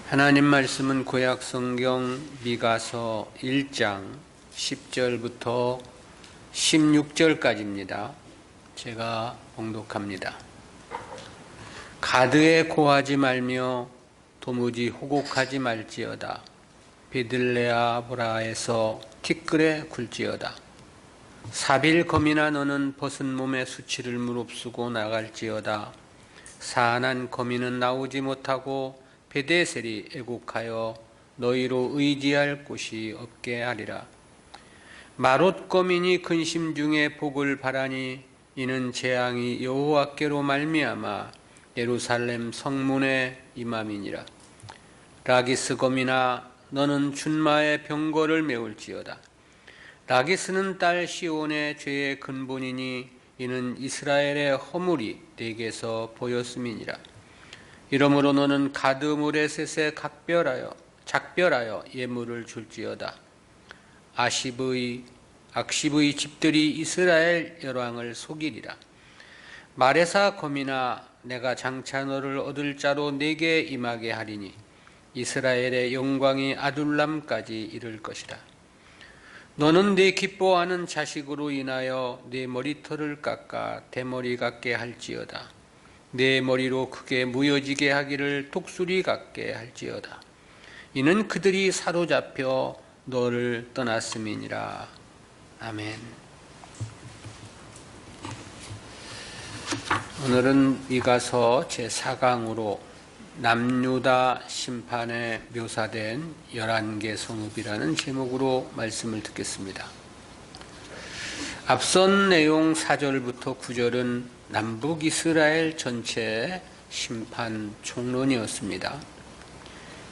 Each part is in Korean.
하나님 말씀은 구약 성경 미가서 1장 10절부터 16절까지입니다. 제가 봉독합니다. 가드에 고하지 말며 도무지 호곡하지 말지어다. 베들레아보라에서 티끌에 굴지어다. 사빌검이나 너는 벗은 몸에 수치를 무릅쓰고 나갈지어다. 사안한 거민은 나오지 못하고 베데셀이 애곡하여 너희로 의지할 곳이 없게 하리라. 마롯 거민이 근심 중에 복을 바라니 이는 재앙이 여호와께로 말미암아 예루살렘 성문에 임함이니라. 라기스 거민아 너는 준마의 병거를 메울지어다. 라기스는 딸 시온의 죄의 근본이니 이는 이스라엘의 허물이 내게서 보였음이니라. 이러므로 너는 가드 모레셋에 작별하여 예물을 줄지어다. 악십의 집들이 이스라엘 열왕을 속이리라. 마레사 거민아 내가 장차 너를 얻을 자로 내게 임하게 하리니 이스라엘의 영광이 아둘람까지 이를 것이라. 너는 내 기뻐하는 자식으로 인하여 내 머리털을 깎아 대머리 같게 할지어다. 내 머리로 크게 무여지게 하기를 독수리 같게 할지어다. 이는 그들이 사로잡혀 너를 떠났음이니라. 아멘. 오늘은 미가서 제4강으로 남유다 심판에 묘사된 11개 성읍이라는 제목으로 말씀을 듣겠습니다. 앞선 내용 4절부터 9절은 남북 이스라엘 전체의 심판 총론이었습니다.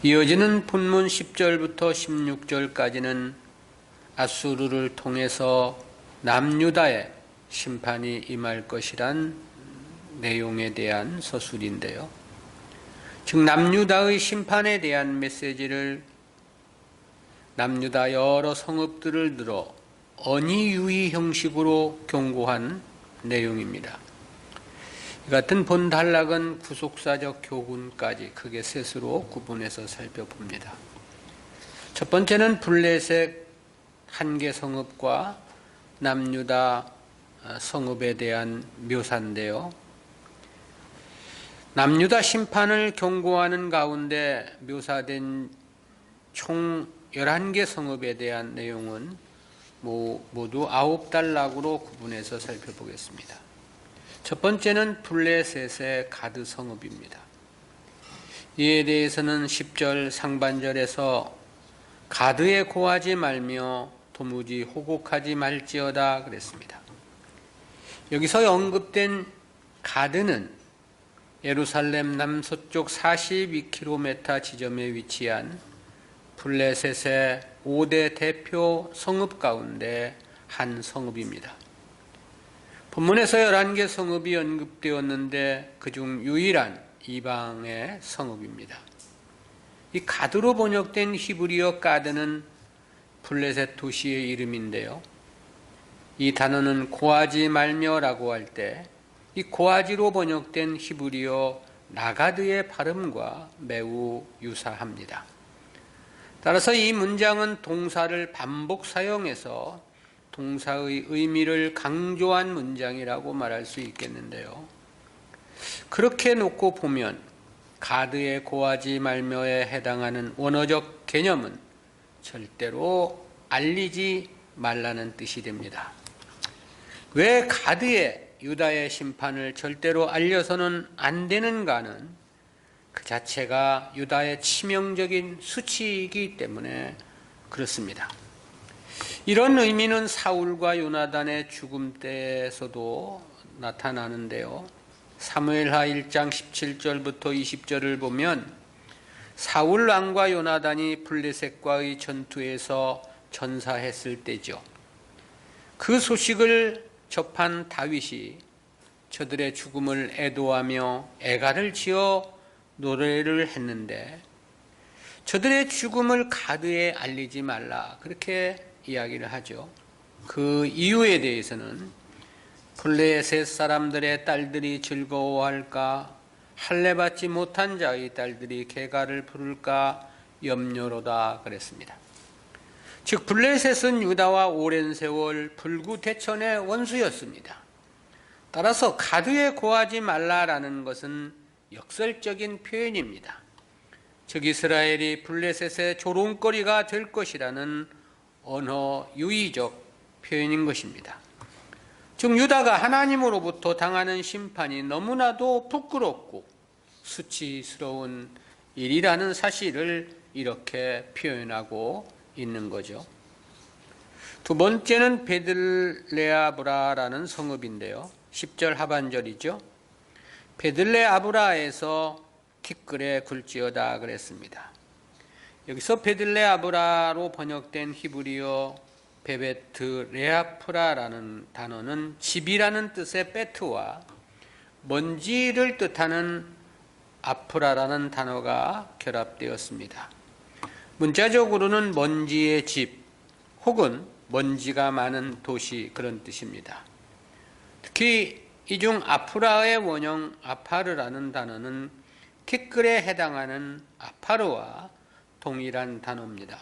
이어지는 본문 10절부터 16절까지는 아수르를 통해서 남유다의 심판이 임할 것이란 내용에 대한 서술인데요. 즉 남유다의 심판에 대한 메시지를 남유다 여러 성읍들을 들어 언의유의 형식으로 경고한 내용입니다. 이 같은 본단락은 구속사적 교훈까지 크게 셋으로 구분해서 살펴봅니다. 첫 번째는 블레셋 한 개 성읍과 남유다 성읍에 대한 묘사인데요. 남유다 심판을 경고하는 가운데 묘사된 총 11개 성읍에 대한 내용은 모두 9단락으로 구분해서 살펴보겠습니다. 첫 번째는 블레셋의 가드 성읍입니다. 이에 대해서는 10절 상반절에서 가드에 고하지 말며 도무지 호곡하지 말지어다 그랬습니다. 여기서 언급된 가드는 예루살렘 남서쪽 42km 지점에 위치한 블레셋의 5대 대표 성읍 가운데 한 성읍입니다. 본문에서 11개 성읍이 언급되었는데 그중 유일한 이방의 성읍입니다. 이 가드로 번역된 히브리어 가드는 블레셋 도시의 이름인데요. 이 단어는 고하지 말며라고 할 때 이 고하지로 번역된 히브리어 나가드의 발음과 매우 유사합니다. 따라서 이 문장은 동사를 반복 사용해서 동사의 의미를 강조한 문장이라고 말할 수 있겠는데요. 그렇게 놓고 보면 가드에 고하지 말며에 해당하는 원어적 개념은 절대로 알리지 말라는 뜻이 됩니다. 왜 가드에 유다의 심판을 절대로 알려서는 안 되는가는 그 자체가 유다의 치명적인 수치이기 때문에 그렇습니다. 이런 의미는 사울과 요나단의 죽음 때에서도 나타나는데요. 사무엘하 1장 17절부터 20절을 보면 사울 왕과 요나단이 블레셋과의 전투에서 전사했을 때죠. 그 소식을 접한 다윗이 저들의 죽음을 애도하며 애가를 지어 노래를 했는데 저들의 죽음을 가드에 알리지 말라 그렇게 이야기를 하죠. 그 이유에 대해서는 블레셋 사람들의 딸들이 즐거워할까 할례받지 못한 자의 딸들이 계가를 부를까 염려로다 그랬습니다. 즉 블레셋은 유다와 오랜 세월 불구대천의 원수였습니다. 따라서 가드에 고하지 말라라는 것은 역설적인 표현입니다. 즉 이스라엘이 블레셋의 조롱거리가 될 것이라는 언어 유의적 표현인 것입니다. 즉 유다가 하나님으로부터 당하는 심판이 너무나도 부끄럽고 수치스러운 일이라는 사실을 이렇게 표현하고 있는 거죠. 두 번째는 베들레아브라라는 성읍인데요. 10절 하반절이죠. 베들레아브라에서 티끌에 굴지어다 그랬습니다. 여기서 베들레아브라로 번역된 히브리어 베베트 레아프라라는 단어는 집이라는 뜻의 베트와 먼지를 뜻하는 아프라라는 단어가 결합되었습니다. 문자적으로는 먼지의 집 혹은 먼지가 많은 도시 그런 뜻입니다. 특히 이 중 아프라의 원형 아파르라는 단어는 티끌에 해당하는 아파르와 동일한 단어입니다.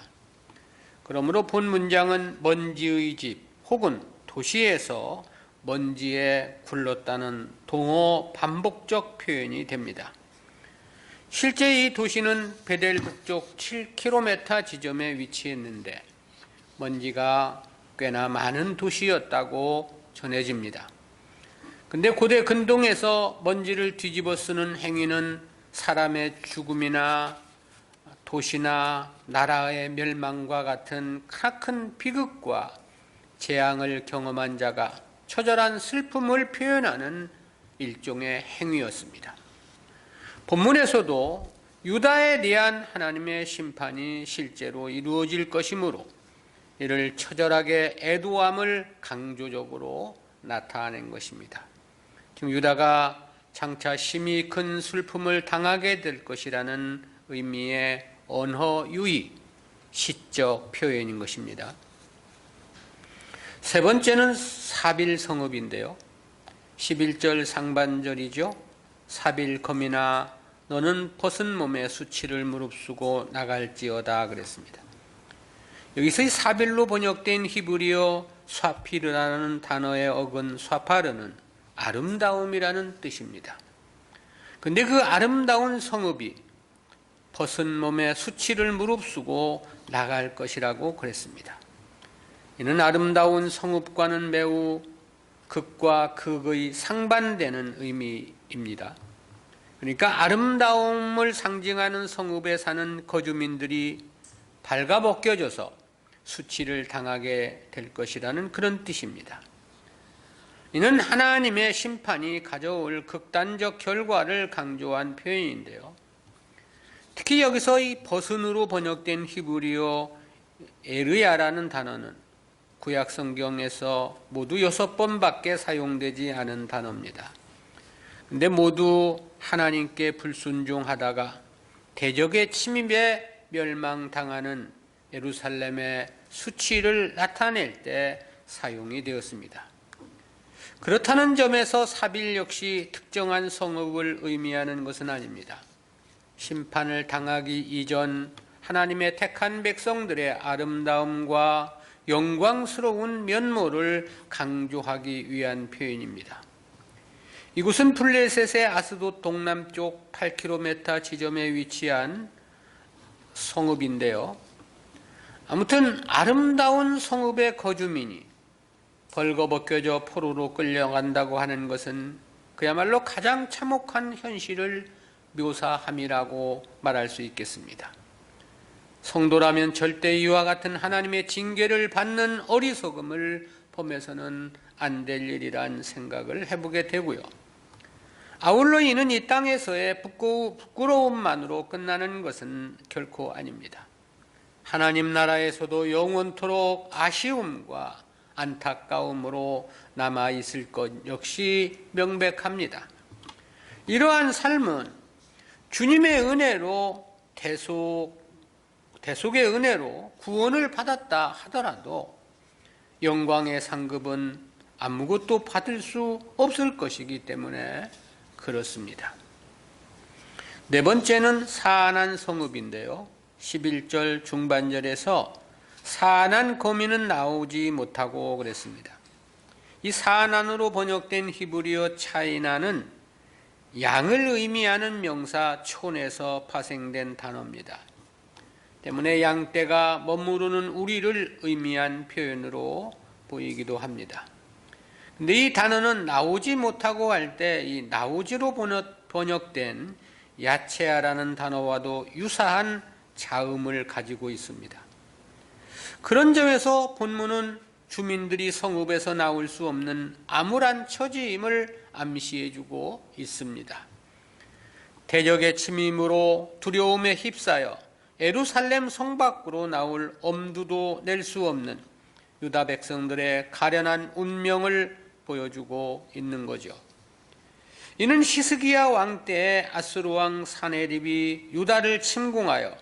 그러므로 본 문장은 먼지의 집 혹은 도시에서 먼지에 굴렀다는 동어 반복적 표현이 됩니다. 실제 이 도시는 베델 북쪽 7km 지점에 위치했는데 먼지가 꽤나 많은 도시였다고 전해집니다. 근데 고대 근동에서 먼지를 뒤집어 쓰는 행위는 사람의 죽음이나 도시나 나라의 멸망과 같은 크나큰 비극과 재앙을 경험한 자가 처절한 슬픔을 표현하는 일종의 행위였습니다. 본문에서도 유다에 대한 하나님의 심판이 실제로 이루어질 것이므로 이를 처절하게 애도함을 강조적으로 나타낸 것입니다. 지금 유다가 장차 심히 큰 슬픔을 당하게 될 것이라는 의미의 언어 유의, 시적 표현인 것입니다. 세 번째는 사빌 성읍인데요. 11절 상반절이죠. 사빌검이나 너는 벗은 몸에 수치를 무릅쓰고 나갈지어다 그랬습니다. 여기서 이 사빌로 번역된 히브리어 쏴피르라는 단어의 어근 쏴파르는 아름다움이라는 뜻입니다. 근데 그 아름다운 성읍이 벗은 몸에 수치를 무릅쓰고 나갈 것이라고 그랬습니다. 이는 아름다운 성읍과는 매우 극과 극의 상반되는 의미입니다. 그러니까 아름다움을 상징하는 성읍에 사는 거주민들이 발가벗겨져서 수치를 당하게 될 것이라는 그런 뜻입니다. 이는 하나님의 심판이 가져올 극단적 결과를 강조한 표현인데요. 특히 여기서 이 벗은으로 번역된 히브리어 에르야라는 단어는 구약 성경에서 모두 6번밖에 사용되지 않은 단어입니다. 근데 모두 하나님께 불순종하다가 대적의 침입에 멸망당하는 예루살렘의 수치를 나타낼 때 사용이 되었습니다. 그렇다는 점에서 사빌 역시 특정한 성읍을 의미하는 것은 아닙니다. 심판을 당하기 이전 하나님의 택한 백성들의 아름다움과 영광스러운 면모를 강조하기 위한 표현입니다. 이곳은 블레셋의 아스돗 동남쪽 8km 지점에 위치한 성읍인데요. 아무튼 아름다운 성읍의 거주민이 벌거벗겨져 포로로 끌려간다고 하는 것은 그야말로 가장 참혹한 현실을 묘사함이라고 말할 수 있겠습니다. 성도라면 절대 이와 같은 하나님의 징계를 받는 어리석음을 범해서는 안 될 일이란 생각을 해보게 되고요. 아울러 이는 이 땅에서의 부끄러움만으로 끝나는 것은 결코 아닙니다. 하나님 나라에서도 영원토록 아쉬움과 안타까움으로 남아있을 것 역시 명백합니다. 이러한 삶은 주님의 은혜로 대속의 은혜로 구원을 받았다 하더라도 영광의 상급은 아무것도 받을 수 없을 것이기 때문에 그렇습니다. 네 번째는 사안한 성읍인데요. 11절 중반절에서 사안한 거민은 나오지 못하고 그랬습니다. 이 사안한으로 번역된 히브리어 차이나는 양을 의미하는 명사 촌에서 파생된 단어입니다. 때문에 양떼가 머무르는 우리를 의미한 표현으로 보이기도 합니다. 근데 이 단어는 나오지 못하고 할 때 이 나오지로 번역된 야채아라는 단어와도 유사한 자음을 가지고 있습니다. 그런 점에서 본문은 주민들이 성읍에서 나올 수 없는 암울한 처지임을 암시해주고 있습니다. 대적의 침입으로 두려움에 휩싸여 예루살렘 성 밖으로 나올 엄두도 낼 수 없는 유다 백성들의 가련한 운명을 보여주고 있는 거죠. 이는 히스기야 왕 때에 아수르 왕 사네립이 유다를 침공하여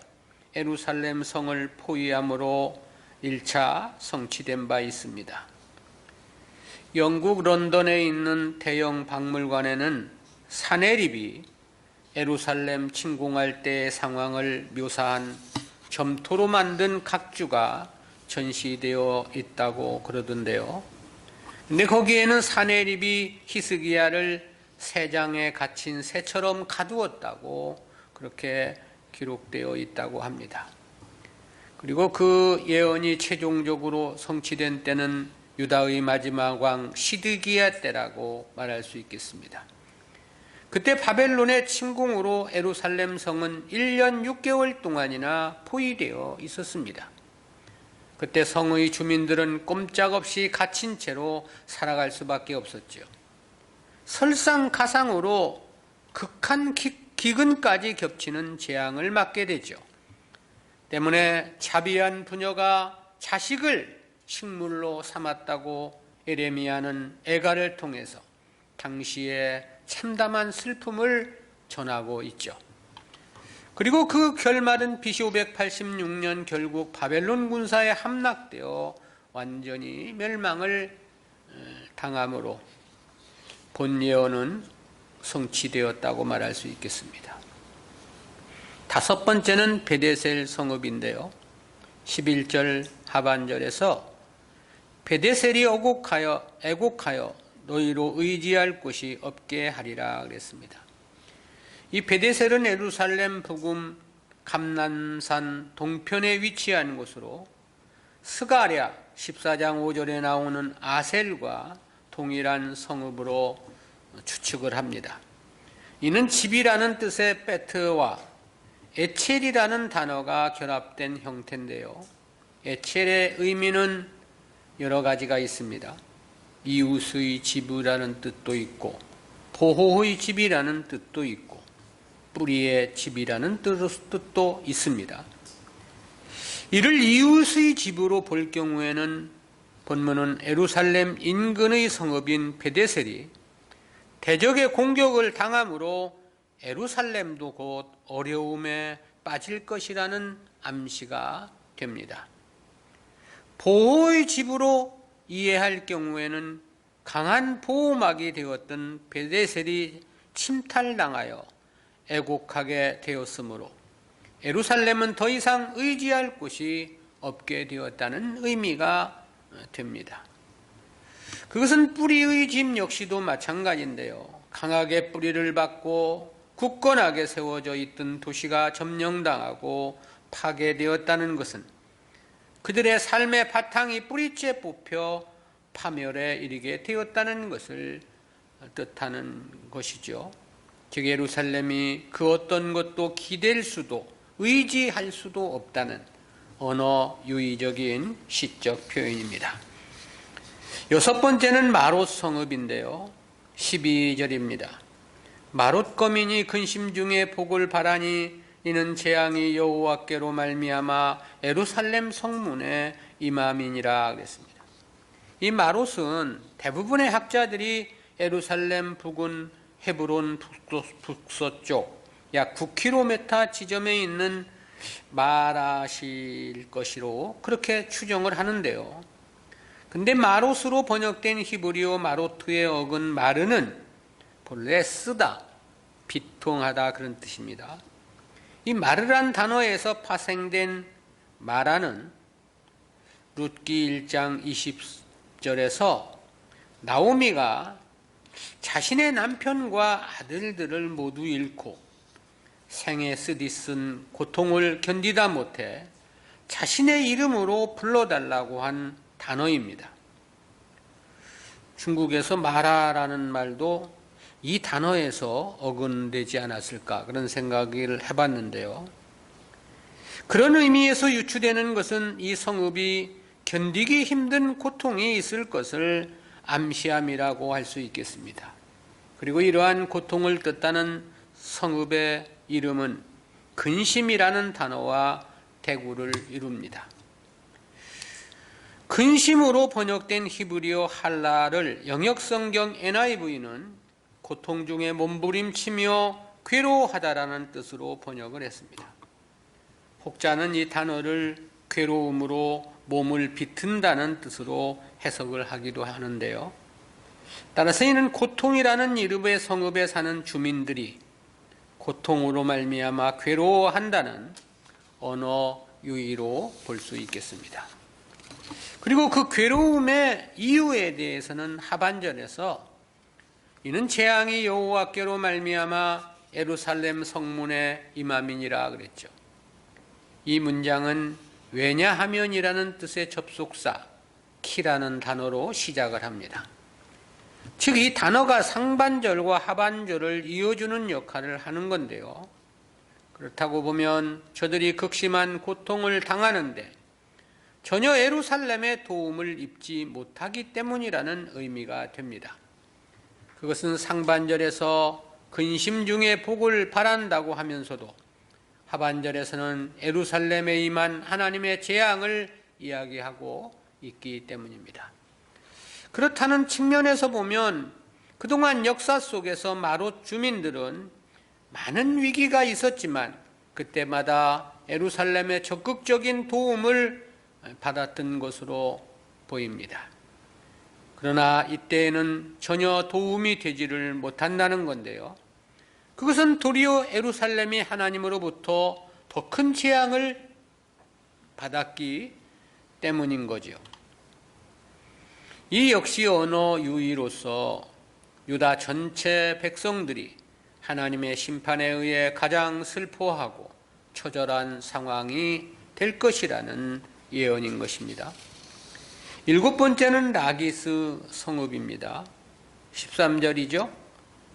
예루살렘 성을 포위함으로 1차 성취된 바 있습니다. 영국 런던에 있는 대형 박물관에는 사네립이 예루살렘 침공할 때의 상황을 묘사한 점토로 만든 각주가 전시되어 있다고 그러던데요. 근데 거기에는 사네립이 히스기야를 새장에 갇힌 새처럼 가두었다고 그렇게 기록되어 있다고 합니다. 그리고 그 예언이 최종적으로 성취된 때는 유다의 마지막 왕 시드기야 때라고 말할 수 있겠습니다. 그때 바벨론의 침공으로 예루살렘 성은 1년 6개월 동안이나 포위되어 있었습니다. 그때 성의 주민들은 꼼짝없이 갇힌 채로 살아갈 수밖에 없었죠. 설상가상으로 극한 기근까지 겹치는 재앙을 맞게 되죠. 때문에 자비한 부녀가 자식을 식물로 삼았다고 예레미야는 애가를 통해서 당시의 참담한 슬픔을 전하고 있죠. 그리고 그 결말은 BC 586년 결국 바벨론 군사에 함락되어 완전히 멸망을 당함으로 본 예언은 성취되었다고 말할 수 있겠습니다. 다섯 번째는 베데셀 성읍인데요. 11절 하반절에서 베데셀이 애곡하여 너희로 의지할 곳이 없게 하리라 그랬습니다. 이 베데셀은 예루살렘 북음 감난산 동편에 위치한 곳으로 스가랴 14장 5절에 나오는 아셀과 동일한 성읍으로 추측을 합니다. 이는 집이라는 뜻의 베트와 에첼이라는 단어가 결합된 형태인데요. 에첼의 의미는 여러 가지가 있습니다. 이웃의 집이라는 뜻도 있고 보호의 집이라는 뜻도 있고 뿌리의 집이라는 뜻도 있습니다. 이를 이웃의 집으로 볼 경우에는 본문은 예루살렘 인근의 성읍인 베데셀이 대적의 공격을 당함으로 예루살렘도 곧 어려움에 빠질 것이라는 암시가 됩니다. 보호의 집으로 이해할 경우에는 강한 보호막이 되었던 베데셀이 침탈당하여 애곡하게 되었으므로 예루살렘은 더 이상 의지할 곳이 없게 되었다는 의미가 됩니다. 그것은 뿌리의 집 역시도 마찬가지인데요. 강하게 뿌리를 받고 굳건하게 세워져 있던 도시가 점령당하고 파괴되었다는 것은 그들의 삶의 바탕이 뿌리째 뽑혀 파멸에 이르게 되었다는 것을 뜻하는 것이죠. 즉 예루살렘이 그 어떤 것도 기댈 수도 의지할 수도 없다는 언어 유의적인 시적 표현입니다. 여섯 번째는 마롯 성읍인데요. 12절입니다. 마롯 거민이 근심 중에 복을 바라니 이는 재앙이 여호와께로 말미암아 예루살렘 성문에 임함이니라 그랬습니다. 이 마롯은 대부분의 학자들이 예루살렘 북은 헤브론 북서쪽 약 9km 지점에 있는 마라실 것이로 그렇게 추정을 하는데요. 근데 마롯으로 번역된 히브리어 마로트의 어근 마르는 본래 쓰다, 비통하다 그런 뜻입니다. 이 마르란 단어에서 파생된 마라는 룻기 1장 20절에서 나오미가 자신의 남편과 아들들을 모두 잃고 생에 쓰디쓴 고통을 견디다 못해 자신의 이름으로 불러달라고 한 단어입니다. 중국에서 마라라는 말도 이 단어에서 어근되지 않았을까 그런 생각을 해봤는데요. 그런 의미에서 유추되는 것은 이 성읍이 견디기 힘든 고통이 있을 것을 암시함이라고 할 수 있겠습니다. 그리고 이러한 고통을 뜻하는 성읍의 이름은 근심이라는 단어와 대구를 이룹니다. 근심으로 번역된 히브리어 할라를 영역성경 NIV는 고통 중에 몸부림치며 괴로워하다라는 뜻으로 번역을 했습니다. 혹자는 이 단어를 괴로움으로 몸을 비튼다는 뜻으로 해석을 하기도 하는데요. 따라서 이는 고통이라는 이름의 성읍에 사는 주민들이 고통으로 말미암아 괴로워한다는 언어 유의로 볼 수 있겠습니다. 그리고 그 괴로움의 이유에 대해서는 하반절에서 이는 재앙이 여호와께로 말미암아 예루살렘 성문에 임함이니라 그랬죠. 이 문장은 왜냐하면이라는 뜻의 접속사 키라는 단어로 시작을 합니다. 즉 이 단어가 상반절과 하반절을 이어주는 역할을 하는 건데요. 그렇다고 보면 저들이 극심한 고통을 당하는데 전혀 예루살렘의 도움을 입지 못하기 때문이라는 의미가 됩니다. 그것은 상반절에서 근심 중에 복을 바란다고 하면서도 하반절에서는 예루살렘에 임한 하나님의 재앙을 이야기하고 있기 때문입니다. 그렇다는 측면에서 보면 그동안 역사 속에서 마롯 주민들은 많은 위기가 있었지만 그때마다 예루살렘의 적극적인 도움을 받았던 것으로 보입니다. 그러나 이때에는 전혀 도움이 되지를 못한다는 건데요. 그것은 도리어 예루살렘이 하나님으로부터 더 큰 재앙을 받았기 때문인 거죠. 이 역시 언어 유의로서 유다 전체 백성들이 하나님의 심판에 의해 가장 슬퍼하고 처절한 상황이 될 것이라는 예언인 것입니다. 7번째는 라기스 성읍입니다. 13절이죠.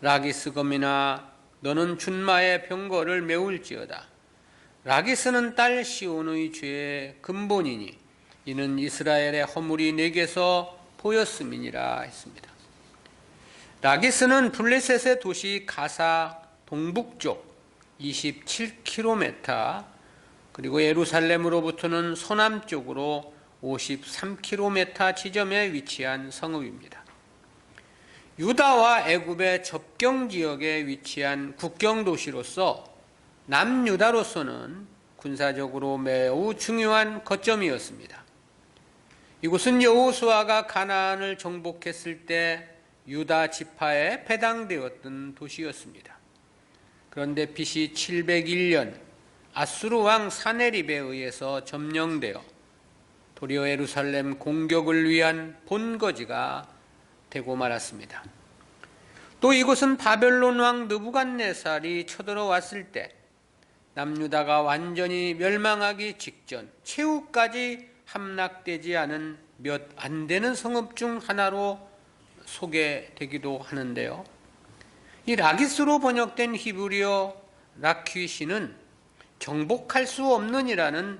라기스 검이나 너는 준마의 병거를 메울지어다. 라기스는 딸 시온의 죄의 근본이니 이는 이스라엘의 허물이 내게서 보였음이니라 했습니다. 라기스는 블레셋의 도시 가사 동북쪽 27km 그리고 예루살렘으로부터는 서남쪽으로 53km 지점에 위치한 성읍입니다. 유다와 애굽의 접경 지역에 위치한 국경 도시로서 남유다로서는 군사적으로 매우 중요한 거점이었습니다. 이곳은 여호수아가 가나안을 정복했을 때 유다 지파에 배당되었던 도시였습니다. 그런데 BC 701년 아수르 왕 사네립에 의해서 점령되어 도리어 예루살렘 공격을 위한 본거지가 되고 말았습니다. 또 이곳은 바벨론 왕 느부갓네살이 쳐들어왔을 때 남유다가 완전히 멸망하기 직전 최후까지 함락되지 않은 몇 안 되는 성읍 중 하나로 소개되기도 하는데요. 이 라기스로 번역된 히브리어 라퀴시는 정복할 수 없는이라는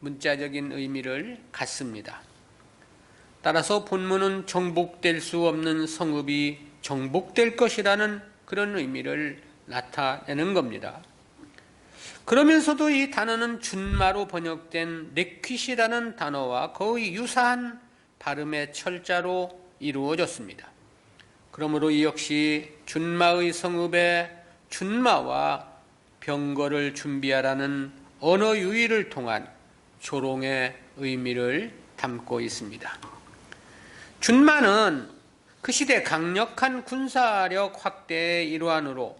문자적인 의미를 갖습니다. 따라서 본문은 정복될 수 없는 성읍이 정복될 것이라는 그런 의미를 나타내는 겁니다. 그러면서도 이 단어는 준마로 번역된 레퀴시라는 단어와 거의 유사한 발음의 철자로 이루어졌습니다. 그러므로 이 역시 준마의 성읍에 준마와 병거를 준비하라는 언어 유의를 통한 조롱의 의미를 담고 있습니다. 준마는 그 시대 강력한 군사력 확대의 일환으로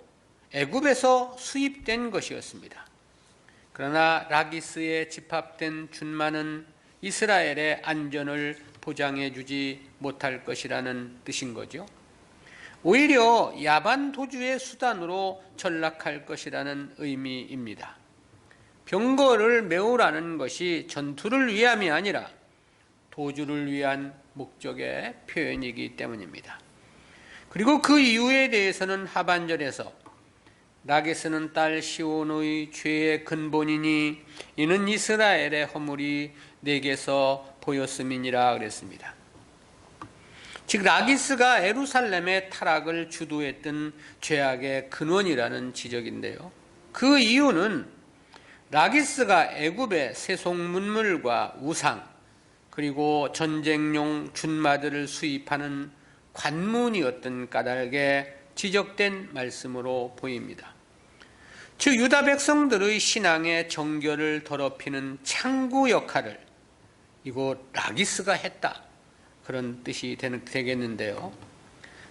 애굽에서 수입된 것이었습니다. 그러나 라기스에 집합된 준마는 이스라엘의 안전을 보장해 주지 못할 것이라는 뜻인 거죠. 오히려 야반 도주의 수단으로 전락할 것이라는 의미입니다. 병거를 메우라는 것이 전투를 위함이 아니라 도주를 위한 목적의 표현이기 때문입니다. 그리고 그 이유에 대해서는 하반절에서 라게스는 딸 시온의 죄의 근본이니 이는 이스라엘의 허물이 내게서 보였음이니라 그랬습니다. 즉 라기스가 예루살렘의 타락을 주도했던 죄악의 근원이라는 지적인데요. 그 이유는 라기스가 애굽의 세속문물과 우상 그리고 전쟁용 준마들을 수입하는 관문이었던 까닭에 지적된 말씀으로 보입니다. 즉 유다 백성들의 신앙의 정결을 더럽히는 창구 역할을 이곳 라기스가 했다, 그런 뜻이 되겠는데요.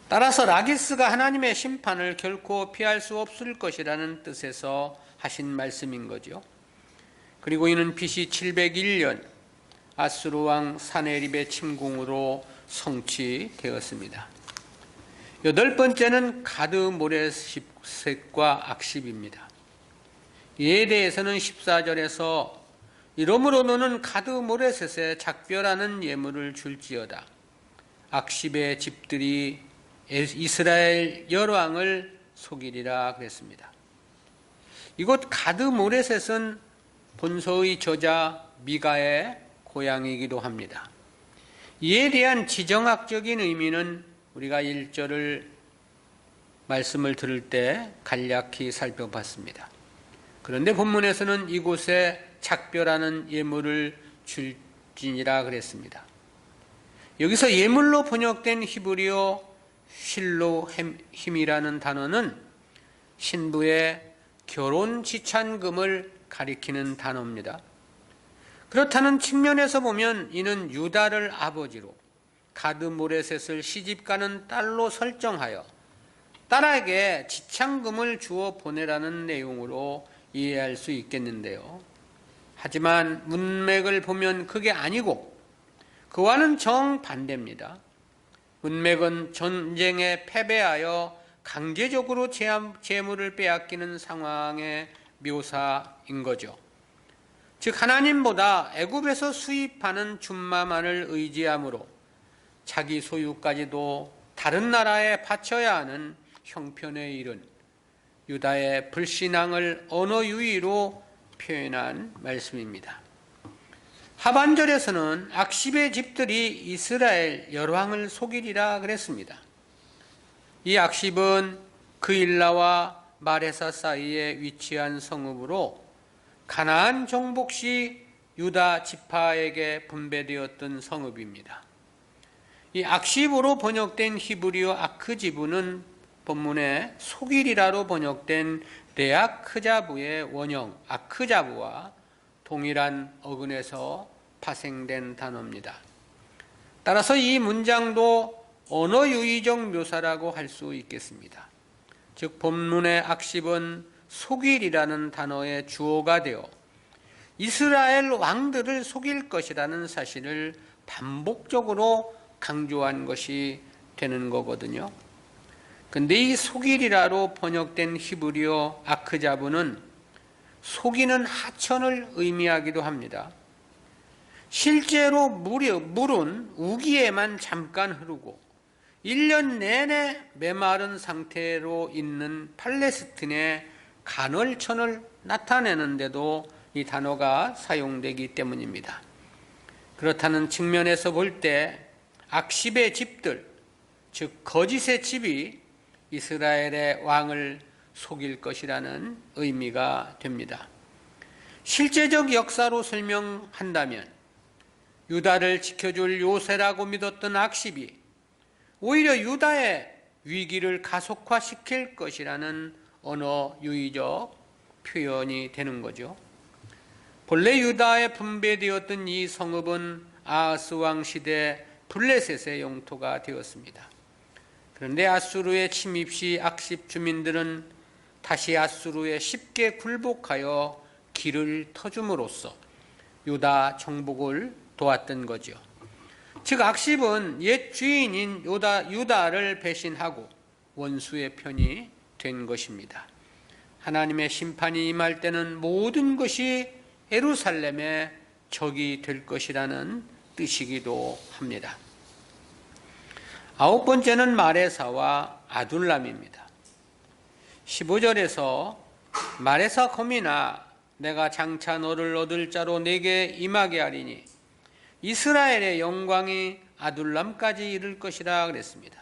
따라서 라기스가 하나님의 심판을 결코 피할 수 없을 것이라는 뜻에서 하신 말씀인 거죠. 그리고 이는 BC 701년 아수르 왕 사네립의 침공으로 성취되었습니다. 여덟 번째는 가드 모레셋과 악십입니다. 이에 대해서는 14절에서 이러므로 너는 가드 모레셋에 작별하는 예물을 줄지어다. 악십의 집들이 이스라엘 열왕을 속이리라 그랬습니다. 이곳 가드 모레셋은 본서의 저자 미가의 고향이기도 합니다. 이에 대한 지정학적인 의미는 우리가 1절을 말씀을 들을 때 간략히 살펴봤습니다. 그런데 본문에서는 이곳에 작별하는 예물을 줄지니라 그랬습니다. 여기서 예물로 번역된 히브리어 실로힘이라는 단어는 신부의 결혼 지찬금을 가리키는 단어입니다. 그렇다는 측면에서 보면 이는 유다를 아버지로 가드 모레셋을 시집가는 딸로 설정하여 딸에게 지창금을 주어 보내라는 내용으로 이해할 수 있겠는데요. 하지만 문맥을 보면 그게 아니고 그와는 정반대입니다. 문맥은 전쟁에 패배하여 강제적으로 재물을 빼앗기는 상황의 묘사인 거죠. 즉 하나님보다 애굽에서 수입하는 준마만을 의지함으로 자기 소유까지도 다른 나라에 바쳐야 하는 형편에 이른 유다의 불신앙을 언어 유희로 표현한 말씀입니다. 하반절에서는 악십의 집들이 이스라엘 열왕을 속이리라 그랬습니다. 이 악십은 그일라와 마레사 사이에 위치한 성읍으로 가나안 정복 시 유다 지파에게 분배되었던 성읍입니다. 이 악십으로 번역된 히브리어 아크지부는 본문에 속일이라로 번역된 레아크자부의 원형 아크자부와 동일한 어근에서 파생된 단어입니다. 따라서 이 문장도 언어 유희적 묘사라고 할 수 있겠습니다. 즉 본문의 악십은 속일이라는 단어의 주어가 되어 이스라엘 왕들을 속일 것이라는 사실을 반복적으로 강조한 것이 되는 거거든요. 근데 이 속일이라로 번역된 히브리어 아크자부는 속이는 하천을 의미하기도 합니다. 실제로 물은 우기에만 잠깐 흐르고 1년 내내 메마른 상태로 있는 팔레스틴의 간헐천을 나타내는데도 이 단어가 사용되기 때문입니다. 그렇다는 측면에서 볼 때 악십의 집들, 즉 거짓의 집이 이스라엘의 왕을 속일 것이라는 의미가 됩니다. 실제적 역사로 설명한다면 유다를 지켜줄 요새라고 믿었던 악십이 오히려 유다의 위기를 가속화시킬 것이라는 언어 유희적 표현이 되는 거죠. 본래 유다에 분배되었던 이 성읍은 아하스 왕 시대 블레셋의 영토가 되었습니다. 그런데 아수르의 침입 시 악십 주민들은 다시 아수르에 쉽게 굴복하여 길을 터줌으로써 유다 정복을 도왔던 거죠. 즉 악십은 옛 주인인 유다를 배신하고 원수의 편이 된 것입니다. 하나님의 심판이 임할 때는 모든 것이 예루살렘의 적이 될 것이라는 뜻이기도 합니다. 아홉 번째는 마레사와 아둘람입니다. 15절에서 마레사 거민아 내가 장차 너를 얻을 자로 내게 임하게 하리니 이스라엘의 영광이 아둘람까지 이를 것이라 그랬습니다.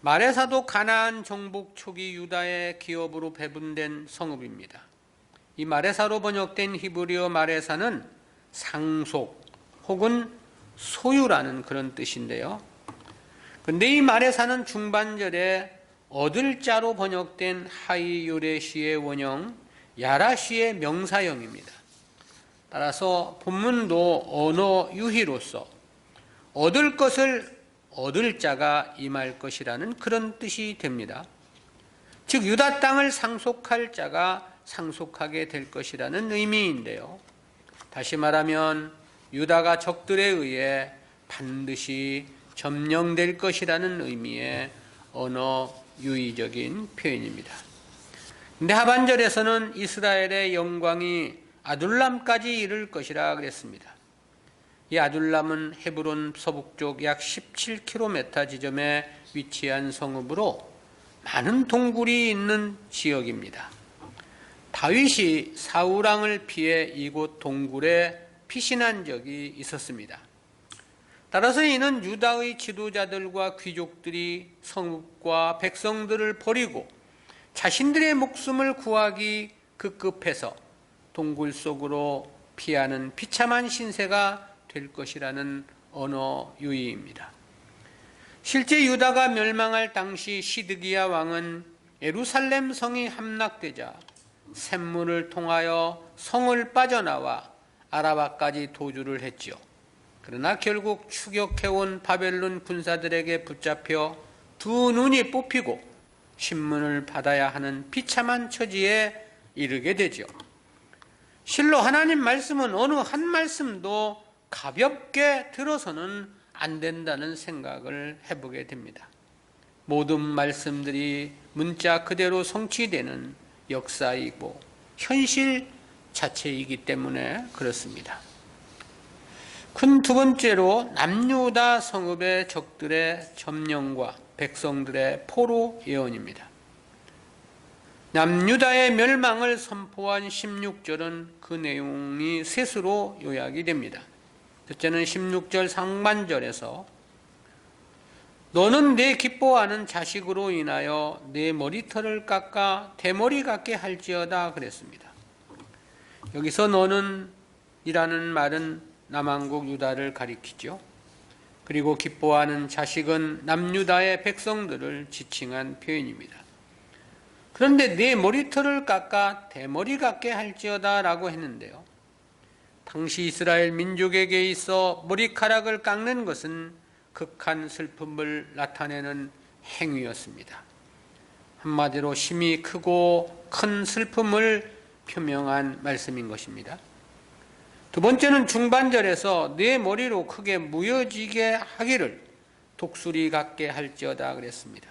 마레사도 가나안 정복 초기 유다의 기업으로 배분된 성읍입니다. 이 마레사로 번역된 히브리어 마레사는 상속 혹은 소유라는 그런 뜻인데요. 그런데 이 마레사는 중반절에 얻을 자로 번역된 하이 요레시의 원형 야라시의 명사형입니다. 따라서 본문도 언어 유희로서 얻을 것을 얻을 자가 임할 것이라는 그런 뜻이 됩니다. 즉 유다 땅을 상속할 자가 상속하게 될 것이라는 의미인데요. 다시 말하면 유다가 적들에 의해 반드시 점령될 것이라는 의미의 언어 유의적인 표현입니다. 근데 하반절에서는 이스라엘의 영광이 아둘람까지 이를 것이라 그랬습니다. 이 아둘람은 헤브론 서북쪽 약 17km 지점에 위치한 성읍으로 많은 동굴이 있는 지역입니다. 다윗이 사울 왕을 피해 이곳 동굴에 피신한 적이 있었습니다. 따라서 이는 유다의 지도자들과 귀족들이 성읍과 백성들을 버리고 자신들의 목숨을 구하기 급급해서 동굴 속으로 피하는 비참한 신세가 될 것이라는 언어 유의입니다. 실제 유다가 멸망할 당시 시드기야 왕은 예루살렘 성이 함락되자 샘문을 통하여 성을 빠져나와 아라바까지 도주를 했지요. 그러나 결국 추격해온 바벨론 군사들에게 붙잡혀 두 눈이 뽑히고 신문을 받아야 하는 비참한 처지에 이르게 되죠. 실로 하나님 말씀은 어느 한 말씀도 가볍게 들어서는 안 된다는 생각을 해보게 됩니다. 모든 말씀들이 문자 그대로 성취되는 역사이고 현실 자체이기 때문에 그렇습니다. 큰 두 번째로 남유다 성읍의 적들의 점령과 백성들의 포로 예언입니다. 남유다의 멸망을 선포한 16절은 그 내용이 셋으로 요약이 됩니다. 첫째는 16절 상반절에서 너는 내 기뻐하는 자식으로 인하여 내 머리털을 깎아 대머리 같게 할지어다 그랬습니다. 여기서 너는 이라는 말은 남왕국 유다를 가리키죠. 그리고 기뻐하는 자식은 남유다의 백성들을 지칭한 표현입니다. 그런데 내 머리털을 깎아 대머리 같게 할지어다 라고 했는데요. 당시 이스라엘 민족에게 있어 머리카락을 깎는 것은 극한 슬픔을 나타내는 행위였습니다. 한마디로 심히 크고 큰 슬픔을 표명한 말씀인 것입니다. 두 번째는 중반절에서 내 머리로 크게 무뎌지게 하기를 독수리 같게 할지어다 그랬습니다.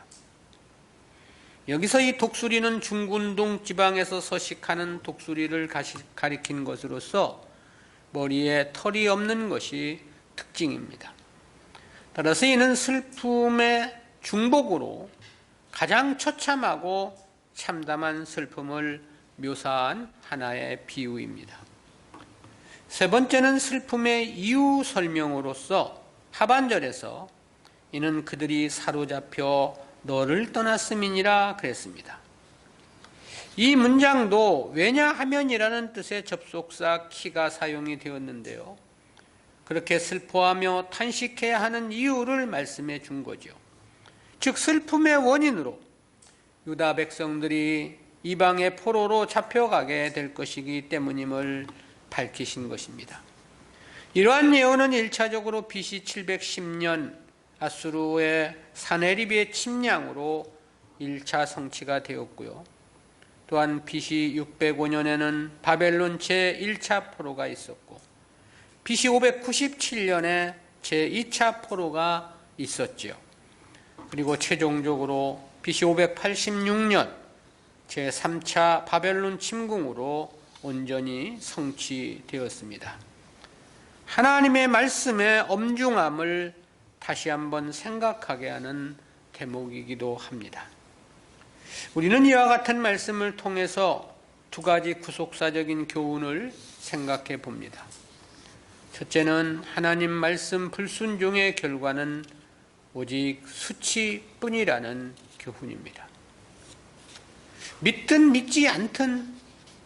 여기서 이 독수리는 중군동 지방에서 서식하는 독수리를 가리킨 것으로서 머리에 털이 없는 것이 특징입니다. 따라서 이는 슬픔의 중복으로 가장 처참하고 참담한 슬픔을 묘사한 하나의 비유입니다. 세 번째는 슬픔의 이유 설명으로서 하반절에서 이는 그들이 사로잡혀 너를 떠났음이니라 그랬습니다. 이 문장도 왜냐하면이라는 뜻의 접속사 키가 사용이 되었는데요. 그렇게 슬퍼하며 탄식해야 하는 이유를 말씀해 준 거죠. 즉 슬픔의 원인으로 유다 백성들이 이방의 포로로 잡혀가게 될 것이기 때문임을 밝히신 것입니다. 이러한 예언은 1차적으로 BC 710년 아수르의 사네립의 침략으로 1차 성취가 되었고요. 또한 BC 605년에는 바벨론 제1차 포로가 있었고 BC 597년에 제2차 포로가 있었지요. 그리고 최종적으로 BC 586년 제3차 바벨론 침공으로 온전히 성취되었습니다. 하나님의 말씀의 엄중함을 다시 한번 생각하게 하는 대목이기도 합니다. 우리는 이와 같은 말씀을 통해서 두 가지 구속사적인 교훈을 생각해 봅니다. 첫째는 하나님 말씀 불순종의 결과는 오직 수치뿐이라는 교훈입니다. 믿든 믿지 않든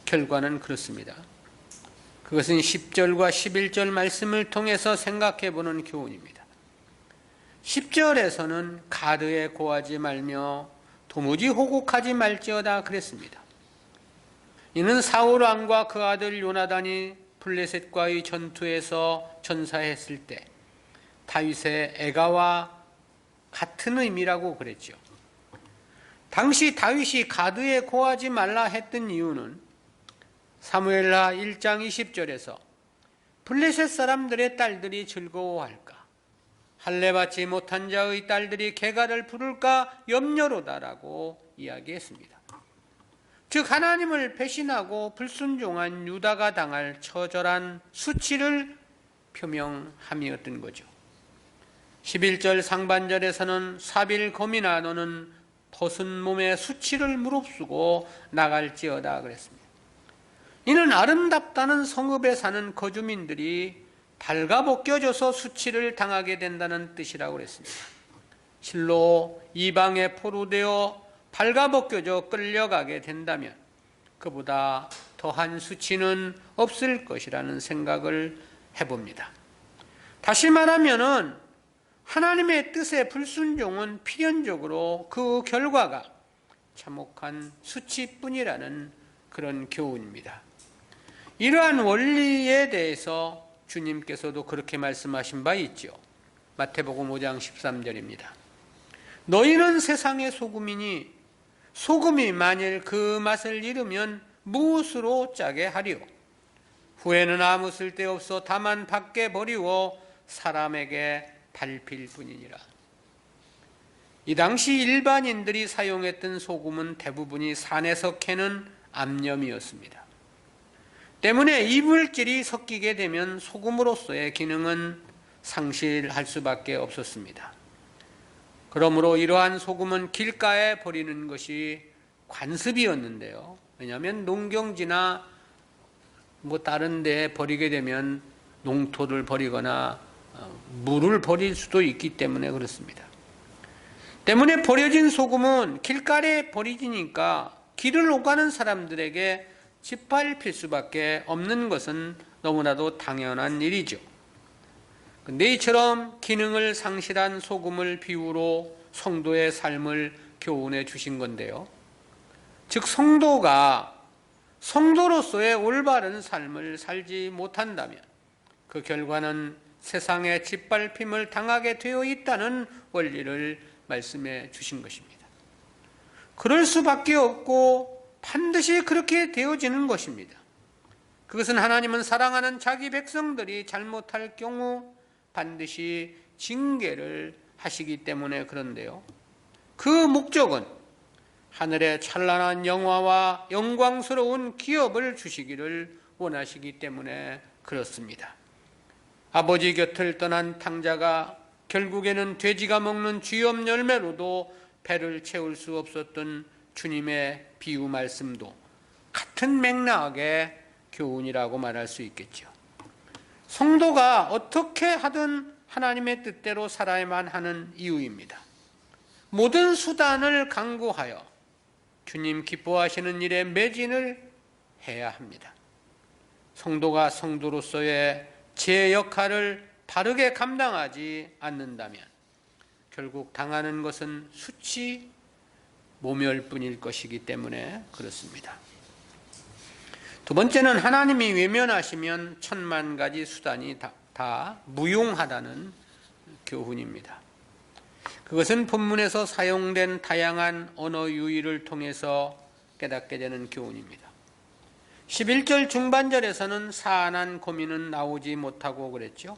결과는 그렇습니다. 그것은 10절과 11절 말씀을 통해서 생각해 보는 교훈입니다. 10절에서는 가드에 고하지 말며 도무지 호곡하지 말지어다 그랬습니다. 이는 사울 왕과 그 아들 요나단이 블레셋과의 전투에서 전사했을 때 다윗의 애가와 같은 의미라고 그랬죠. 당시 다윗이 가드에 고하지 말라 했던 이유는 사무엘하 1장 20절에서 블레셋 사람들의 딸들이 즐거워할까, 할례받지 못한 자의 딸들이 개가를 부를까 염려로다라고 이야기했습니다. 즉 하나님을 배신하고 불순종한 유다가 당할 처절한 수치를 표명함이었던 거죠. 11절 상반절에서는 사빌검이나 너는 벗은 몸의 수치를 무릅쓰고 나갈지어다 그랬습니다. 이는 아름답다는 성읍에 사는 거주민들이 발가벗겨져서 수치를 당하게 된다는 뜻이라고 그랬습니다. 실로 이방에 포로되어 발가벗겨져 끌려가게 된다면 그보다 더한 수치는 없을 것이라는 생각을 해봅니다. 다시 말하면은 하나님의 뜻의 불순종은 필연적으로 그 결과가 참혹한 수치뿐이라는 그런 교훈입니다. 이러한 원리에 대해서 주님께서도 그렇게 말씀하신 바 있죠. 마태복음 5장 13절입니다. 너희는 세상의 소금이니 소금이 만일 그 맛을 잃으면 무엇으로 짜게 하리요? 후에는 아무 쓸데없어 다만 밖에 버리고 사람에게 밟힐 뿐이니라. 이 당시 일반인들이 사용했던 소금은 대부분이 산에서 캐는 암염이었습니다. 때문에 이물질이 섞이게 되면 소금으로서의 기능은 상실할 수밖에 없었습니다. 그러므로 이러한 소금은 길가에 버리는 것이 관습이었는데요. 왜냐하면 농경지나 다른 데 버리게 되면 농토를 버리거나 물을 버릴 수도 있기 때문에 그렇습니다. 때문에 버려진 소금은 길가에 버려지니까 길을 오가는 사람들에게 짓밟힐 수밖에 없는 것은 너무나도 당연한 일이죠. 근데 이처럼 기능을 상실한 소금을 비유로 성도의 삶을 교훈해 주신 건데요. 즉 성도가 성도로서의 올바른 삶을 살지 못한다면 그 결과는 세상의 짓밟힘을 당하게 되어 있다는 원리를 말씀해 주신 것입니다. 그럴 수밖에 없고 반드시 그렇게 되어지는 것입니다. 그것은 하나님은 사랑하는 자기 백성들이 잘못할 경우 반드시 징계를 하시기 때문에 그런데요. 그 목적은 하늘의 찬란한 영화와 영광스러운 기업을 주시기를 원하시기 때문에 그렇습니다. 아버지 곁을 떠난 탕자가 결국에는 돼지가 먹는 쥐염 열매로도 배를 채울 수 없었던 주님의 비유 말씀도 같은 맥락의 교훈이라고 말할 수 있겠죠. 성도가 어떻게 하든 하나님의 뜻대로 살아야만 하는 이유입니다. 모든 수단을 강구하여 주님 기뻐하시는 일에 매진을 해야 합니다. 성도가 성도로서의 제 역할을 바르게 감당하지 않는다면 결국 당하는 것은 수치, 모멸뿐일 것이기 때문에 그렇습니다. 두 번째는 하나님이 외면하시면 천만 가지 수단이 다 무용하다는 교훈입니다. 그것은 본문에서 사용된 다양한 언어 유희를 통해서 깨닫게 되는 교훈입니다. 11절 중반절에서는 사안한 고민은 나오지 못하고 그랬죠.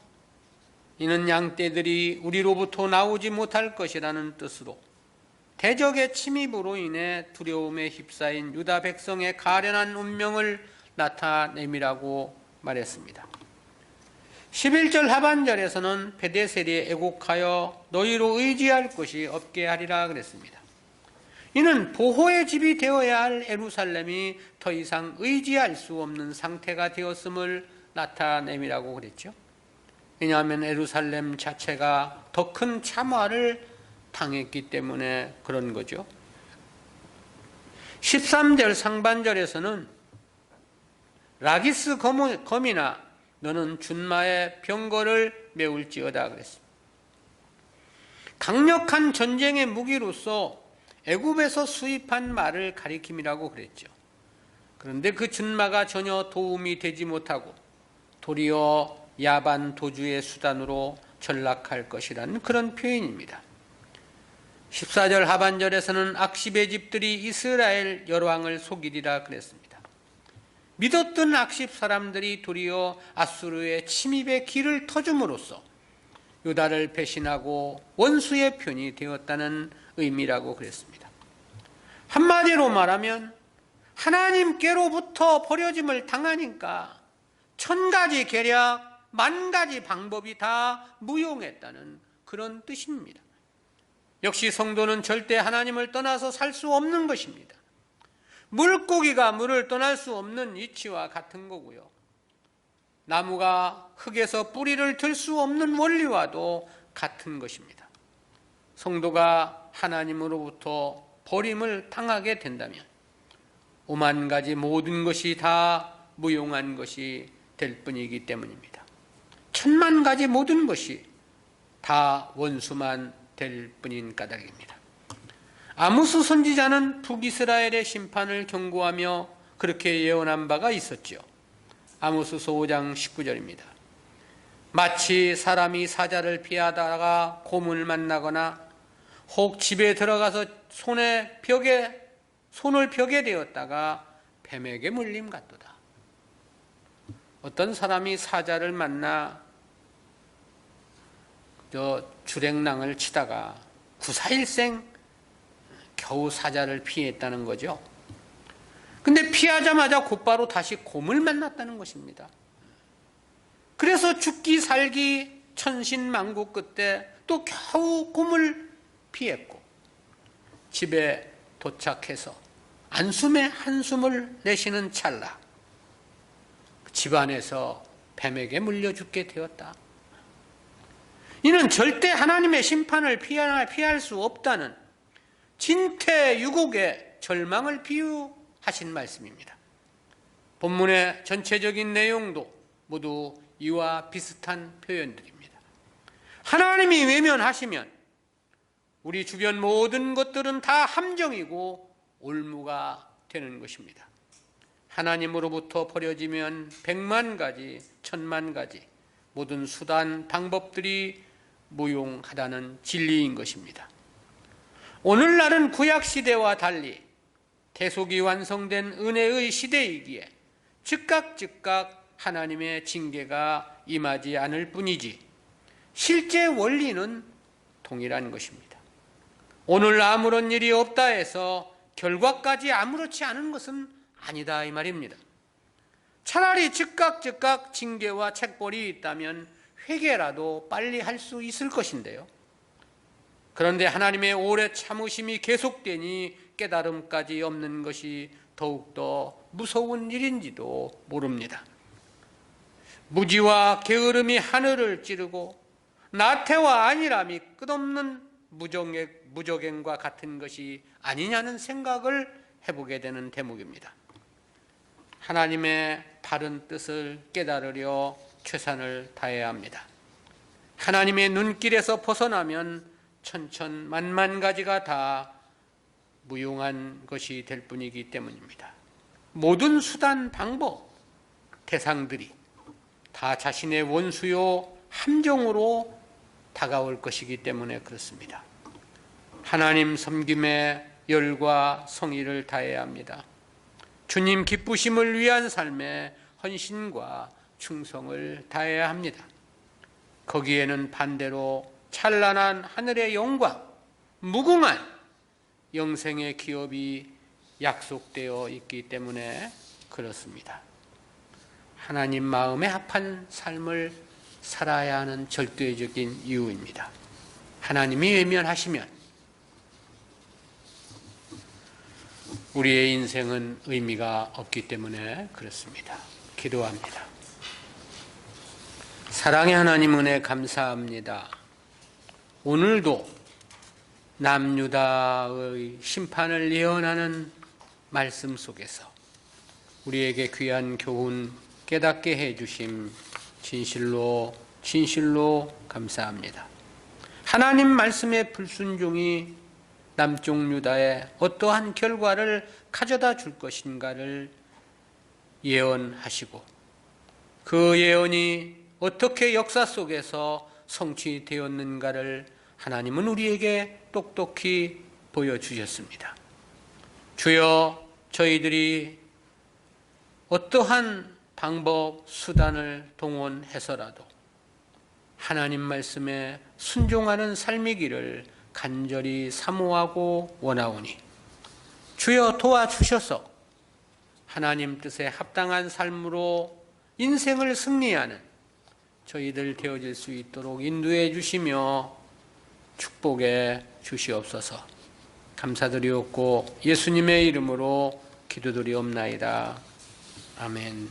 이는 양떼들이 우리로부터 나오지 못할 것이라는 뜻으로 대적의 침입으로 인해 두려움에 휩싸인 유다 백성의 가련한 운명을 나타냄이라고 말했습니다. 11절 하반절에서는 베데셀이 애곡하여 너희로 의지할 것이 없게 하리라 그랬습니다. 이는 보호의 집이 되어야 할 예루살렘이 더 이상 의지할 수 없는 상태가 되었음을 나타냄이라고 그랬죠. 왜냐하면 예루살렘 자체가 더 큰 참화를 당했기 때문에 그런 거죠. 13절 상반절에서는 라기스 검이나 너는 준마의 병거를 메울지어다 그랬습니다. 강력한 전쟁의 무기로서 애굽에서 수입한 말을 가리킴이라고 그랬죠. 그런데 그 준마가 전혀 도움이 되지 못하고 도리어 야반 도주의 수단으로 전락할 것이라는 그런 표현입니다. 14절 하반절에서는 악십의 집들이 이스라엘 열왕을 속이리라 그랬습니다. 믿었던 악십 사람들이 도리어 아수르의 침입의 길을 터줌으로써 유다를 배신하고 원수의 편이 되었다는 의미라고 그랬습니다. 한마디로 말하면 하나님께로부터 버려짐을 당하니까 1000가지 계략, 10,000가지 방법이 다 무용했다는 그런 뜻입니다. 역시 성도는 절대 하나님을 떠나서 살 수 없는 것입니다. 물고기가 물을 떠날 수 없는 이치와 같은 거고요. 나무가 흙에서 뿌리를 들 수 없는 원리와도 같은 것입니다. 성도가 하나님으로부터 버림을 당하게 된다면 50,000가지 모든 것이 다 무용한 것이 될 뿐이기 때문입니다. 10,000,000가지 모든 것이 다 원수만 될 뿐인 까닭입니다. 아모스 선지자는 북이스라엘의 심판을 경고하며 그렇게 예언한 바가 있었죠. 아모스서 5장 19절입니다. 마치 사람이 사자를 피하다가 곰을 만나거나 혹 집에 들어가서 손을 벽에 대었다가 뱀에게 물림 같도다. 어떤 사람이 사자를 만나 주랭랑을 치다가 구사일생 겨우 사자를 피했다는 거죠. 근데 피하자마자 곧바로 다시 곰을 만났다는 것입니다. 그래서 죽기 살기 천신만고 끝에 또 겨우 곰을 피했고 집에 도착해서 안숨에 한숨을 내쉬는 찰나 집안에서 뱀에게 물려 죽게 되었다. 이는 절대 하나님의 심판을 피할 수 없다는 진퇴유곡의 절망을 비유하신 말씀입니다. 본문의 전체적인 내용도 모두 이와 비슷한 표현들입니다. 하나님이 외면하시면 우리 주변 모든 것들은 다 함정이고 올무가 되는 것입니다. 하나님으로부터 버려지면 100,000가지, 10,000,000가지 모든 수단, 방법들이 무용하다는 진리인 것입니다. 오늘날은 구약시대와 달리 대속이 완성된 은혜의 시대이기에 즉각 하나님의 징계가 임하지 않을 뿐이지 실제 원리는 동일한 것입니다. 오늘 아무런 일이 없다 해서 결과까지 아무렇지 않은 것은 아니다 이 말입니다. 차라리 즉각 징계와 책벌이 있다면 회개라도 빨리 할 수 있을 것인데요. 그런데 하나님의 오래 참으심이 계속되니 깨달음까지 없는 것이 더욱더 무서운 일인지도 모릅니다. 무지와 게으름이 하늘을 찌르고 나태와 안일함이 끝없는 무적행과 같은 것이 아니냐는 생각을 해보게 되는 대목입니다. 하나님의 바른 뜻을 깨달으려 최선을 다해야 합니다. 하나님의 눈길에서 벗어나면 천천만만가지가 다 무용한 것이 될 뿐이기 때문입니다. 모든 수단, 방법, 대상들이 다 자신의 원수요 함정으로 다가올 것이기 때문에 그렇습니다. 하나님 섬김에 열과 성의를 다해야 합니다. 주님 기쁘심을 위한 삶에 헌신과 충성을 다해야 합니다. 거기에는 반대로 찬란한 하늘의 영광, 무궁한 영생의 기업이 약속되어 있기 때문에 그렇습니다. 하나님 마음에 합한 삶을 살아야 하는 절대적인 이유입니다. 하나님이 외면하시면 우리의 인생은 의미가 없기 때문에 그렇습니다. 기도합니다. 사랑의 하나님 은혜 감사합니다. 오늘도 남유다의 심판을 예언하는 말씀 속에서 우리에게 귀한 교훈 깨닫게 해주심 진실로 감사합니다. 하나님 말씀의 불순종이 남쪽 유다에 어떠한 결과를 가져다 줄 것인가를 예언하시고 그 예언이 어떻게 역사 속에서 성취되었는가를 하나님은 우리에게 똑똑히 보여주셨습니다. 주여, 저희들이 어떠한 방법, 수단을 동원해서라도 하나님 말씀에 순종하는 삶이기를 간절히 사모하고 원하오니 주여 도와주셔서 하나님 뜻에 합당한 삶으로 인생을 승리하는 저희들 되어질 수 있도록 인도해 주시며 축복해 주시옵소서. 감사드리옵고 예수님의 이름으로 기도드리옵나이다. 아멘.